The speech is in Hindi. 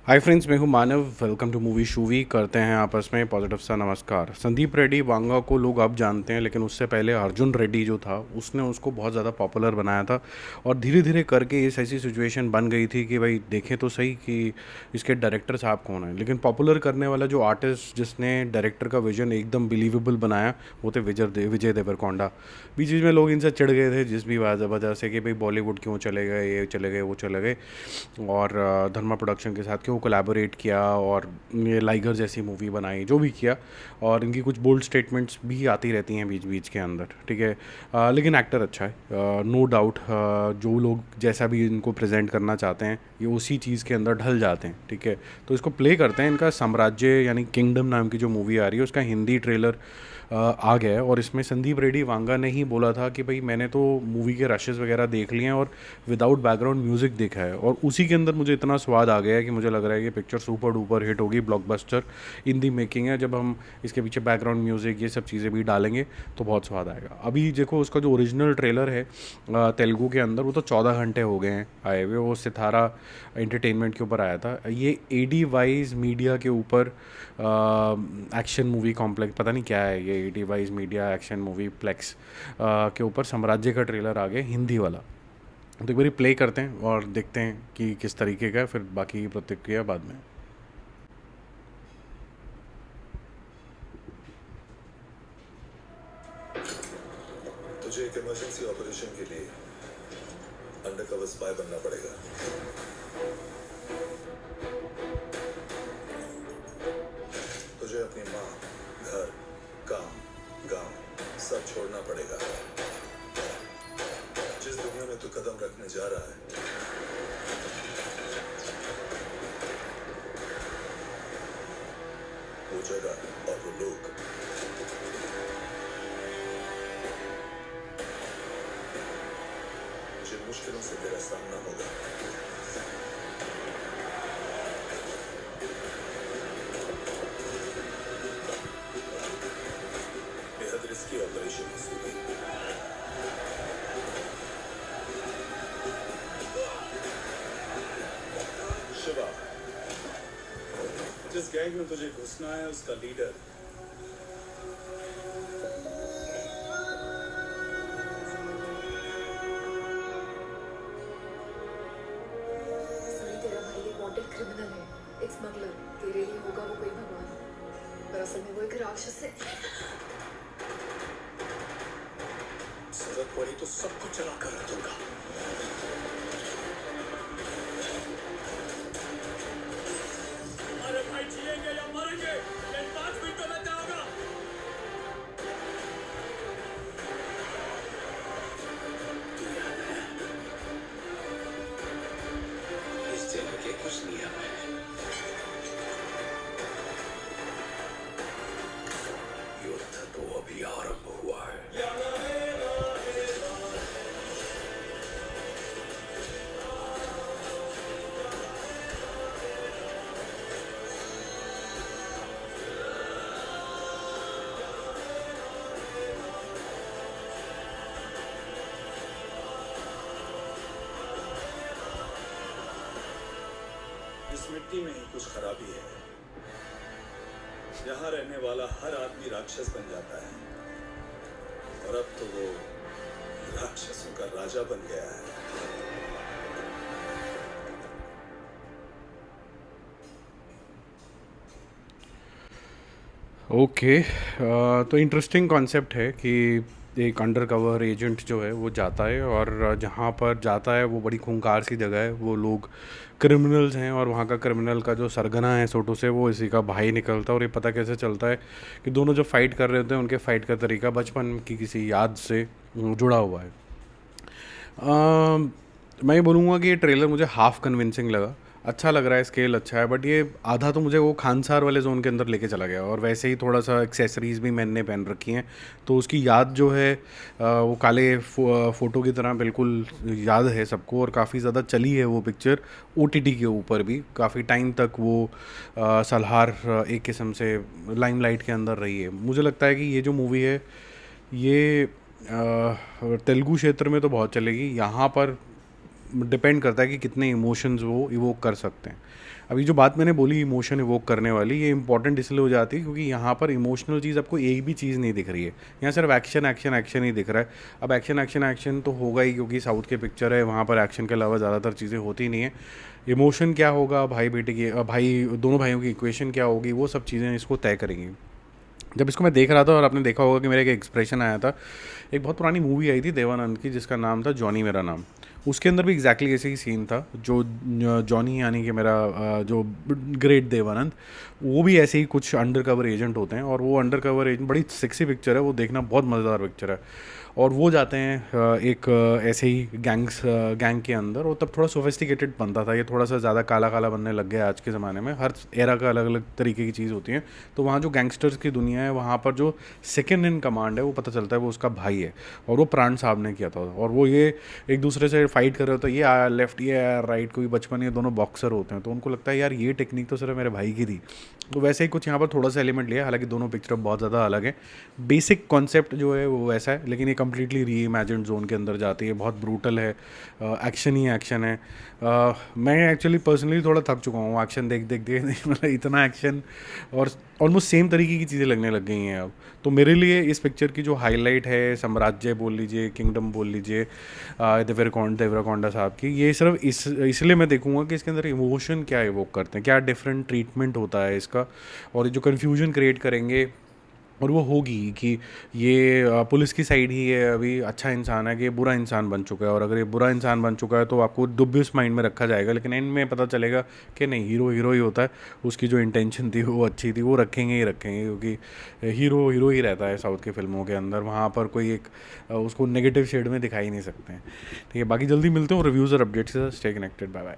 हाय फ्रेंड्स, मैं हूं Manav. Welcome to movie shoovie. करते हैं आपस में पॉजिटिव सा नमस्कार। संदीप रेड्डी वांगा को लोग अब जानते हैं, लेकिन उससे पहले अर्जुन रेड्डी जो था उसने उसको बहुत ज़्यादा पॉपुलर बनाया था। और धीरे धीरे करके इस ऐसी सिचुएशन बन गई थी कि भाई देखें तो सही कि इसके डायरेक्टर साहब कौन है। लेकिन पॉपुलर करने वाला जो आर्टिस्ट जिसने डायरेक्टर का विजन एकदम बिलीवेबल बनाया वो थे विजय देवरकोंडा। बीच बीच में लोग इनसे चिढ़ गए थे जिस भी वजह से कि भाई बॉलीवुड क्यों चले गए, ये चले गए, वो चले गए। और धर्मा प्रोडक्शन के साथ क्यों कोलैबोरेट किया और ये लाइगर जैसी मूवी बनाई, जो भी किया। और इनकी कुछ बोल्ड स्टेटमेंट्स भी आती रहती हैं बीच बीच के अंदर, ठीक है। लेकिन एक्टर अच्छा है, नो डाउट। जो लोग जैसा भी इनको प्रेजेंट करना चाहते हैं ये उसी चीज़ के अंदर ढल जाते हैं, ठीक है। तो इसको प्ले करते हैं। इनका साम्राज्य यानी किंगडम नाम की जो मूवी आ रही है उसका हिंदी ट्रेलर आ गया है। और इसमें संदीप रेड्डी वांगा ने ही बोला था कि भाई मैंने तो मूवी के रशेस वगैरह देख लिए हैं और विदाउट बैकग्राउंड म्यूज़िक देखा है, और उसी के अंदर मुझे इतना स्वाद आ गया है कि मुझे लग रहा है कि पिक्चर सुपर डुपर हिट होगी, ब्लॉकबस्टर इन दी मेकिंग है। जब हम इसके पीछे बैकग्राउंड म्यूज़िक ये सब चीज़ें भी डालेंगे तो बहुत स्वाद आएगा। अभी देखो उसका जो ओरिजिनल ट्रेलर है तेलुगु के अंदर, वो तो 14 घंटे हो गए हैं आए हुए। वो सितारा एंटरटेनमेंट के ऊपर आया था। ये एडी वाइज मीडिया के ऊपर एक्शन मूवी कॉम्प्लेक्स, पता नहीं क्या है ये, AD wise media action movieplex के ऊपर साम्राज्य का ट्रेलर आ गया हिंदी वाला। तो एक बारी प्ले करते हैं और देखते हैं कि किस तरीके का है, फिर बाकी की प्रतिक्रिया बाद में। तुझे एक इमरजेंसी ऑपरेशन के लिए अंडरकवर स्पाई बनना पड़ेगा। तुझे अपनी माँ, घर, काम, गांव सब छोड़ना पड़ेगा। जिस दुनिया में तू कदम रखने जा रहा है वो जगह और वो लोग जिन मुश्किलों से तेरा सामना होगा, बेहद रिस्की ऑपरेशन होगी। शिवा, जिस गैंग में तुझे घुसना है उसका लीडर सनी, तेरा भाई एक वांटेड क्रिमिनल है, एक स्मगलर। तेरे लिए होगा वो कोई भगवान, पर असल में वो एक राक्षस है। जरूरत पड़ी तो सब कुछ चला कर रख दूंगा। अरे भाई, जिएंगे या मरेंगे इन 5 मिनटों में क्या होगा? इस जन्म के कुछ नियम है। युद्ध तो अभी आरंभ हुआ है। इस मिट्टी में ही कुछ खराबी है। यहाँ रहने वाला हर आदमी राक्षस बन जाता है, और अब तो वो राक्षसों का राजा बन गया है। ओके, तो इंटरेस्टिंग कॉन्सेप्ट है कि एक अंडर कवर एजेंट जो है वो जाता है, और जहाँ पर जाता है वो बड़ी खूंखार सी जगह है। वो लोग क्रिमिनल्स हैं, और वहाँ का क्रिमिनल का जो सरगना है सोटो से, वो इसी का भाई निकलता है। और ये पता कैसे चलता है कि दोनों जब फाइट कर रहे होते हैं उनके फाइट का तरीका बचपन की किसी याद से जुड़ा हुआ है। मैं ये बोलूँगा कि ये ट्रेलर मुझे हाफ कन्विंसिंग लगा। अच्छा लग रहा है, स्केल अच्छा है, बट ये आधा तो मुझे वो खानसार वाले जोन के अंदर लेके चला गया। और वैसे ही थोड़ा सा एक्सेसरीज़ भी मैंने पहन रखी हैं, तो उसकी याद जो है वो काले फ़ोटो की तरह बिल्कुल याद है सबको। और काफ़ी ज़्यादा चली है वो पिक्चर ओटीटी के ऊपर भी, काफ़ी टाइम तक वो सलहार एक किस्म से लाइमलाइट के अंदर रही है। मुझे लगता है कि ये जो मूवी है ये तेलुगु क्षेत्र में तो बहुत चलेगी। यहाँ पर डिपेंड करता है कि कितने इमोशंस वो इवोक कर सकते हैं। अभी जो बात मैंने बोली इमोशन इवोक करने वाली, ये इंपॉर्टेंट इसलिए हो जाती है क्योंकि यहाँ पर इमोशनल चीज़ आपको एक भी चीज़ नहीं दिख रही है, यहाँ सिर्फ एक्शन एक्शन एक्शन ही दिख रहा है। अब एक्शन एक्शन एक्शन तो होगा ही क्योंकि साउथ के पिक्चर है, वहाँ पर एक्शन के अलावा ज़्यादातर चीज़ें होती नहीं है। इमोशन क्या होगा, भाई बेटे की भाई दोनों भाइयों की इक्वेशन क्या होगी, वो सब चीज़ें इसको तय करेंगी। जब इसको मैं देख रहा था और आपने देखा होगा कि मेरा एक एक्सप्रेशन आया था, एक बहुत पुरानी मूवी आई थी देवानंद की जिसका नाम था जॉनी मेरा नाम। उसके अंदर भी एग्जैक्टली ऐसे ही सीन था, जो जॉनी यानी कि मेरा जो ग्रेट देवानंद, वो भी ऐसे ही कुछ अंडर कवर एजेंट होते हैं और वो अंडर कवर एजेंट, बड़ी सेक्सी पिक्चर है वो, देखना बहुत मज़ेदार पिक्चर है। और वो जाते हैं एक ऐसे ही गैंग के अंदर, और तब थोड़ा सोफिस्टिकेटेड बनता था, ये थोड़ा सा ज़्यादा काला काला बनने लग गया आज के ज़माने में, हर एरा का अलग अलग तरीके की चीज़ होती है। तो वहाँ जो गैंगस्टर्स की दुनिया है, वहाँ पर जो सेकेंड इन कमांड है वो पता चलता है वो उसका भाई है, और वो प्राण साहब ने किया था। और वो ये एक दूसरे से फाइट कर रहे होते हैं, ये आया लेफ्ट, ये आया राइट, कोई बचपन, ये दोनों बॉक्सर होते हैं, तो उनको लगता है यार ये टेक्निक तो सिर्फ मेरे भाई की थी। तो वैसे ही कुछ यहाँ पर थोड़ा सा एलिमेंट लिया, हालांकि दोनों पिक्चर बहुत ज़्यादा अलग है, बेसिक कॉन्सेप्ट जो है वो वैसा है, लेकिन ये कम्प्लीटली री इमेजिन्ड जोन के अंदर जाती है, बहुत ब्रूटल है, एक्शन ही एक्शन है। मैं एक्चुअली पर्सनली थोड़ा थक चुका हूँ एक्शन देख देख देख मतलब इतना एक्शन और ऑलमोस्ट सेम तरीके की चीज़ें लगने लग गई हैं अब। तो मेरे लिए इस पिक्चर की जो हाईलाइट है, साम्राज्य बोल लीजिए, किंगडम बोल लीजिए, देवराकोंडा साहब की, ये सिर्फ इसलिए मैं देखूंगा कि इसके अंदर इमोशन क्या इवोक करते हैं, क्या डिफरेंट ट्रीटमेंट होता है इसका, और जो कन्फ्यूजन क्रिएट करेंगे और वो होगी कि ये पुलिस की साइड ही है, अभी अच्छा इंसान है कि ये बुरा इंसान बन चुका है, और अगर ये बुरा इंसान बन चुका है तो आपको दुबियस माइंड में रखा जाएगा, लेकिन एंड में पता चलेगा कि नहीं, हीरो हीरो ही होता है, उसकी जो इंटेंशन थी वो अच्छी थी, वो रखेंगे ही रखेंगे, क्योंकि हीरो हीरो ही रहता है साउथ की फिल्मों के अंदर, वहाँ पर कोई एक उसको नेगेटिव शेड में दिखा ही नहीं सकते हैं। ठीक है, बाकी जल्दी मिलते हैं रिव्यूज़ और अपडेट्स के साथ। Stay connected, bye bye.